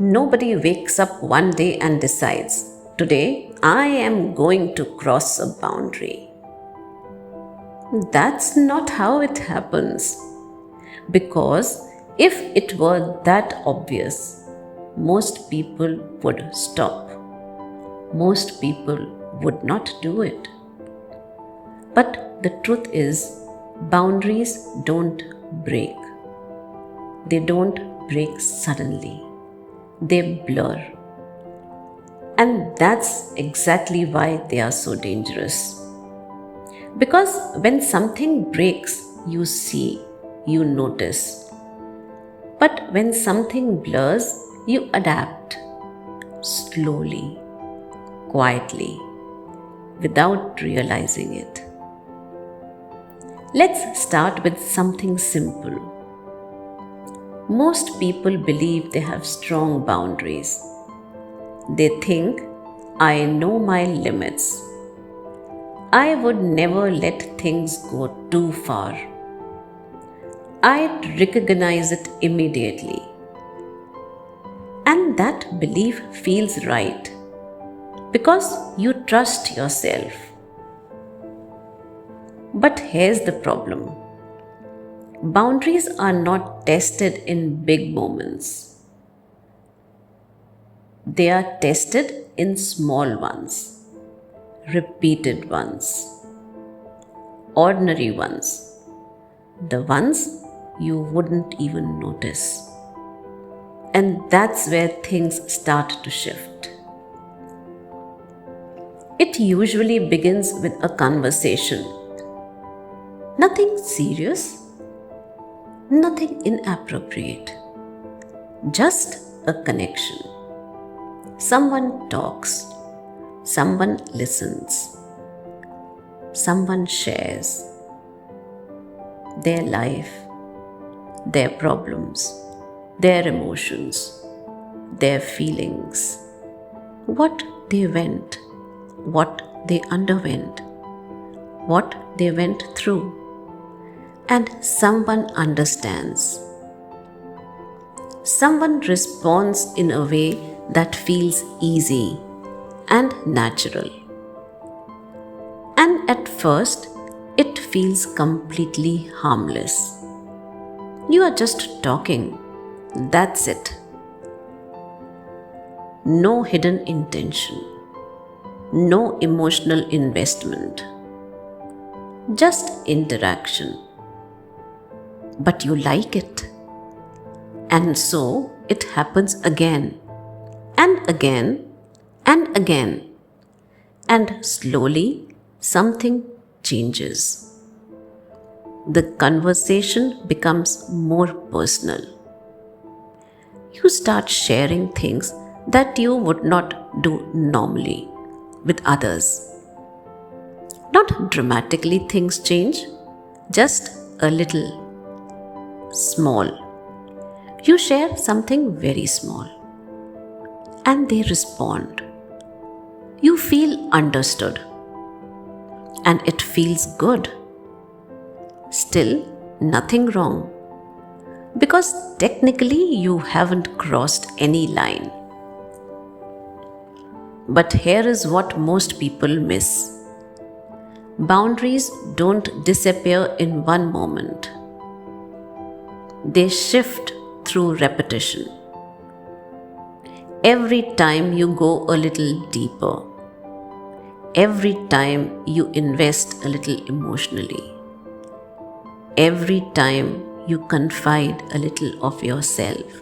Nobody wakes up one day and decides, today I am going to cross a boundary. That's not how it happens. Because if it were that obvious, most people would stop. Most people would not do it. But the truth is, boundaries don't break. They don't break suddenly. They blur. And that's exactly why they are so dangerous. Because when something breaks, you see, you notice. But when something blurs, you adapt slowly, quietly, without realizing it. Let's start with something simple. Most people believe they have strong boundaries. They think, I know my limits. I would never let things go too far. I'd recognize it immediately. And that belief feels right because you trust yourself. But here's the problem. Boundaries are not tested in big moments. They are tested in small ones, repeated ones, ordinary ones, the ones you wouldn't even notice. And that's where things start to shift. It usually begins with a conversation. Nothing serious, nothing inappropriate, just a connection. Someone talks, someone listens, someone shares their life, their problems, their emotions, their feelings, what they went, what they underwent, what they went through, and someone understands. Someone responds in a way that feels easy and natural. And at first, it feels completely harmless. You are just talking. That's it. No hidden intention. No emotional investment. Just interaction. But you like it. And so it happens again and again and again. And slowly something changes. The conversation becomes more personal. You start sharing things that you would not do normally with others. Not dramatically things change, just a little. Small. You share something very small and they respond. You feel understood and it feels good. Still, nothing wrong because technically you haven't crossed any line. But here is what most people miss. Boundaries don't disappear in one moment. They shift through repetition. Every time you go a little deeper, every time you invest a little emotionally, every time you confide a little of yourself,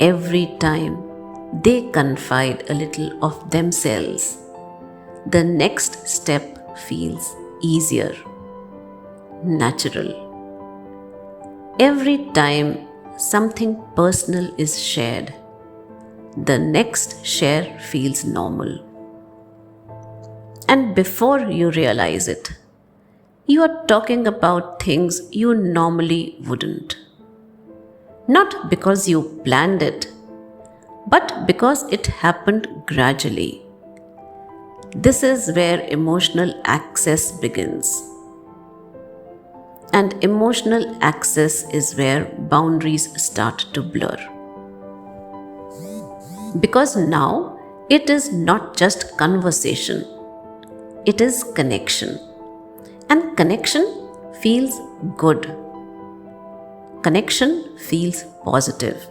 every time they confide a little of themselves, the next step feels easier, natural. Every time something personal is shared, the next share feels normal. And before you realize it, you are talking about things you normally wouldn't. Not because you planned it, but because it happened gradually. This is where emotional access begins. And emotional access is where boundaries start to blur. Because now it is not just conversation, it is connection. And connection feels good. Connection feels positive.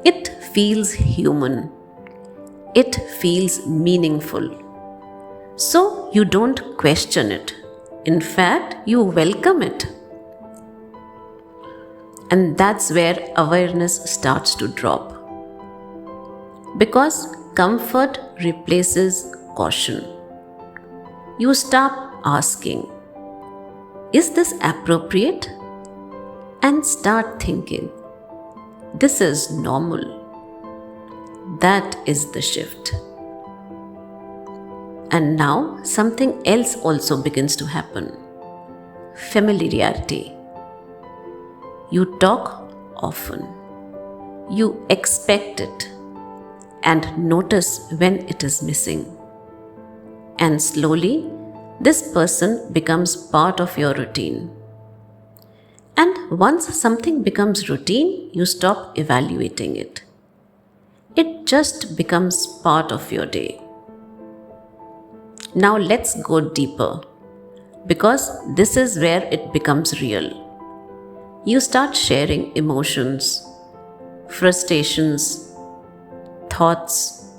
It feels human. It feels meaningful. So you don't question it. In fact, you welcome it. And that's where awareness starts to drop. Because comfort replaces caution. You stop asking, is this appropriate? And start thinking, this is normal. That is the shift. And now something else also begins to happen. Familiarity. You talk often. You expect it and notice when it is missing. And slowly, this person becomes part of your routine. And once something becomes routine, you stop evaluating it. It just becomes part of your day. Now let's go deeper, because this is where it becomes real. You start sharing emotions, frustrations, thoughts,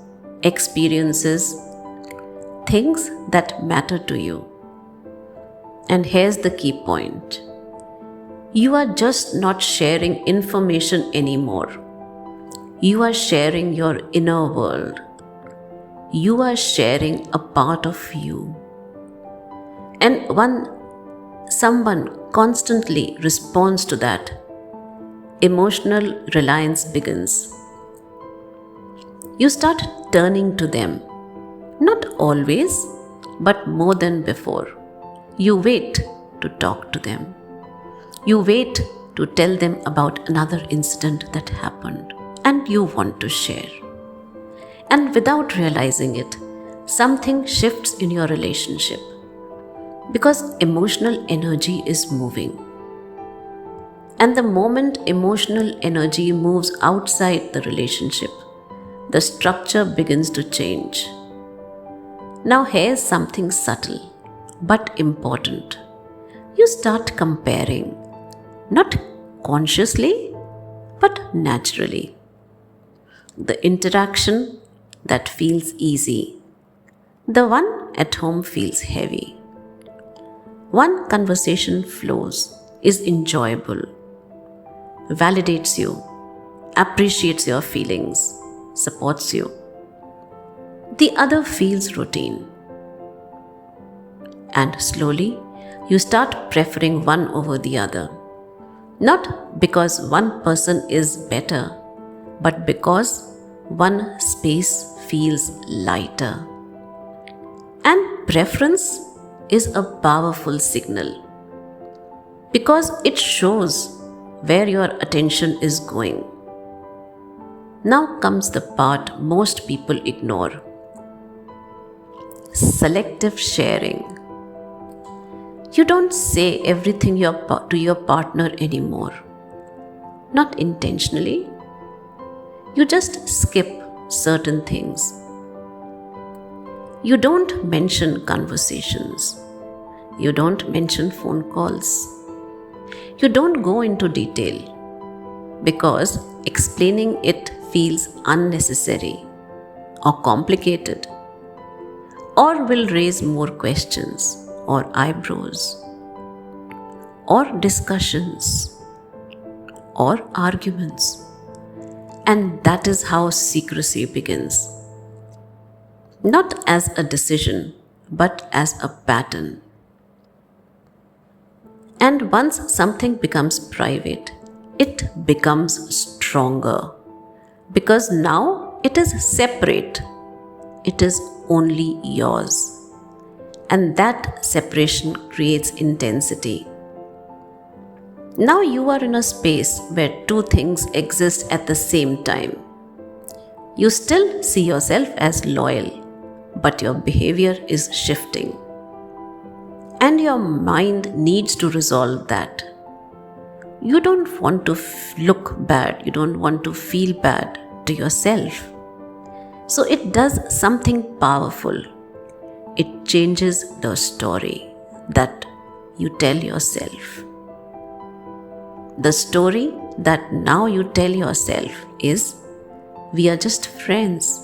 experiences, things that matter to you. And here's the key point. You are just not sharing information anymore. You are sharing your inner world. You are sharing a part of you. And when someone constantly responds to that, emotional reliance begins. You start turning to them, not always, but more than before. You wait to talk to them. You wait to tell them about another incident that happened, and you want to share. And without realizing it, something shifts in your relationship, because emotional energy is moving. And the moment emotional energy moves outside the relationship, the structure begins to change. Now, here's something subtle but important. You start comparing, not consciously, but naturally. The interaction that feels easy, the one at home feels heavy. One conversation flows, is enjoyable, validates you, appreciates your feelings, supports you. The other feels routine. And slowly, you start preferring one over the other. Not because one person is better, but because one space feels lighter. And preference is a powerful signal, because it shows where your attention is going. Now comes the part most people ignore. Selective sharing. You don't say everything to your partner anymore. Not intentionally. You just skip certain things. You don't mention conversations. You don't mention phone calls. You don't go into detail, because explaining it feels unnecessary or complicated, or will raise more questions or eyebrows, or discussions, or arguments. And that is how secrecy begins. Not as a decision, but as a pattern. And once something becomes private, it becomes stronger, because now it is separate. It is only yours. And that separation creates intensity. Now you are in a space where two things exist at the same time. You still see yourself as loyal, but your behavior is shifting. And your mind needs to resolve that. You don't want to look bad, you don't want to feel bad to yourself. So it does something powerful. It changes the story that you tell yourself. The story that now you tell yourself is, we are just friends.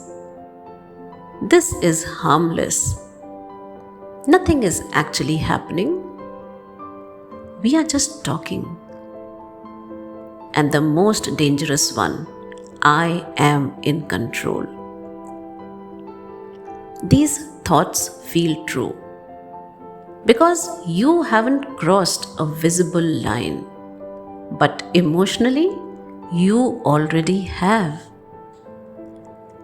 This is harmless. Nothing is actually happening. We are just talking. And the most dangerous one, I am in control. These thoughts feel true because you haven't crossed a visible line, but emotionally, you already have.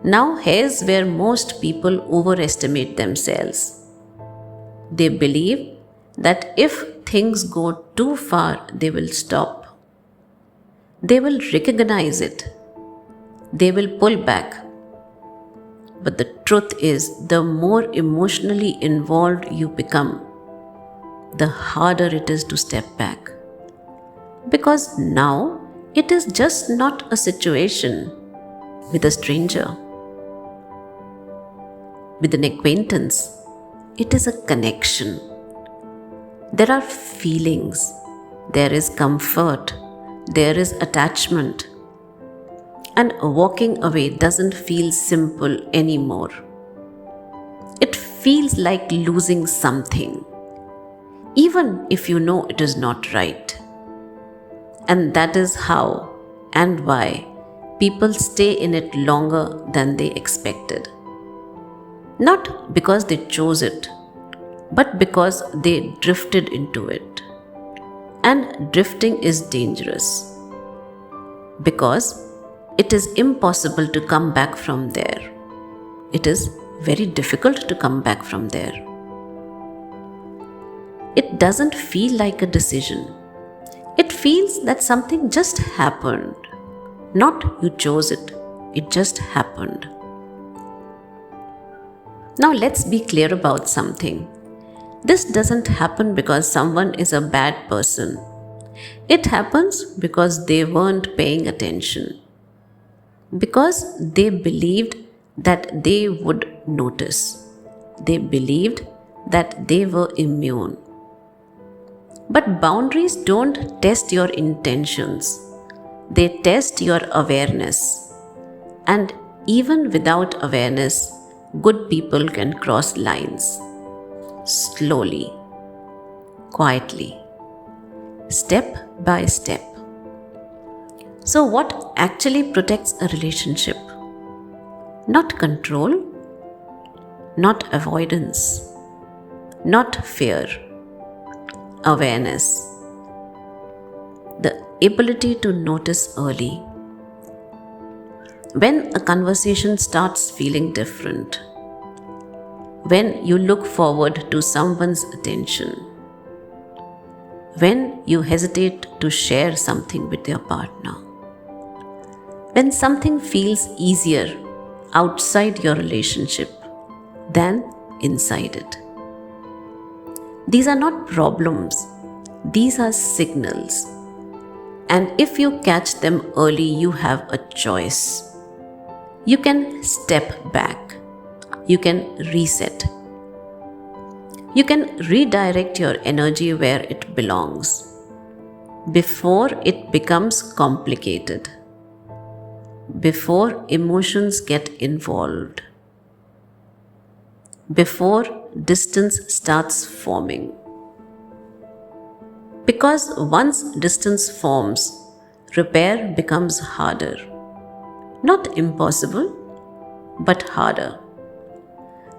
Now, here's where most people overestimate themselves. They believe that if things go too far, they will stop. They will recognize it. They will pull back. But the truth is, the more emotionally involved you become, the harder it is to step back. Because now it is just not a situation with a stranger, with an acquaintance. It is a connection. There are feelings, there is comfort, there is attachment. And walking away doesn't feel simple anymore. It feels like losing something, even if you know it is not right. And that is how and why people stay in it longer than they expected. Not because they chose it, but because they drifted into it. And drifting is dangerous because it is impossible to come back from there. It is very difficult to come back from there. It doesn't feel like a decision. It feels that something just happened. Not you chose it, it just happened. Now let's be clear about something. This doesn't happen because someone is a bad person. It happens because they weren't paying attention. Because they believed that they would notice. They believed that they were immune. But boundaries don't test your intentions. They test your awareness. And even without awareness, good people can cross lines. Slowly, quietly, step by step. So, what actually protects a relationship? Not control, not avoidance, not fear, awareness. The ability to notice early. When a conversation starts feeling different, when you look forward to someone's attention, when you hesitate to share something with your partner, when something feels easier outside your relationship than inside it. These are not problems, these are signals. And if you catch them early, you have a choice. You can step back. You can reset. You can redirect your energy where it belongs before it becomes complicated, before emotions get involved, before distance starts forming. Because once distance forms, repair becomes harder. Not impossible, but harder.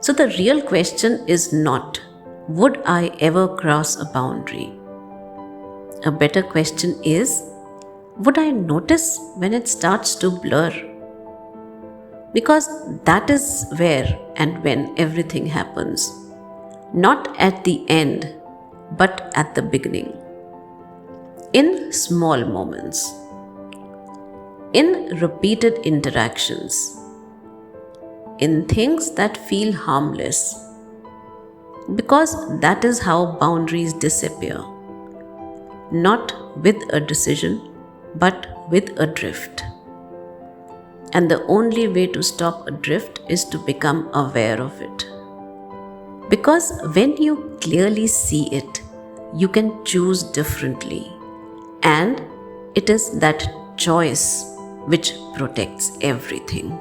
So the real question is not, would I ever cross a boundary? A better question is, would I notice when it starts to blur? Because that is where and when everything happens. Not at the end, but at the beginning. In small moments. In repeated interactions. In things that feel harmless. Because that is how boundaries disappear. Not with a decision, but with a drift. And the only way to stop a drift is to become aware of it. Because when you clearly see it, you can choose differently. And it is that choice which protects everything.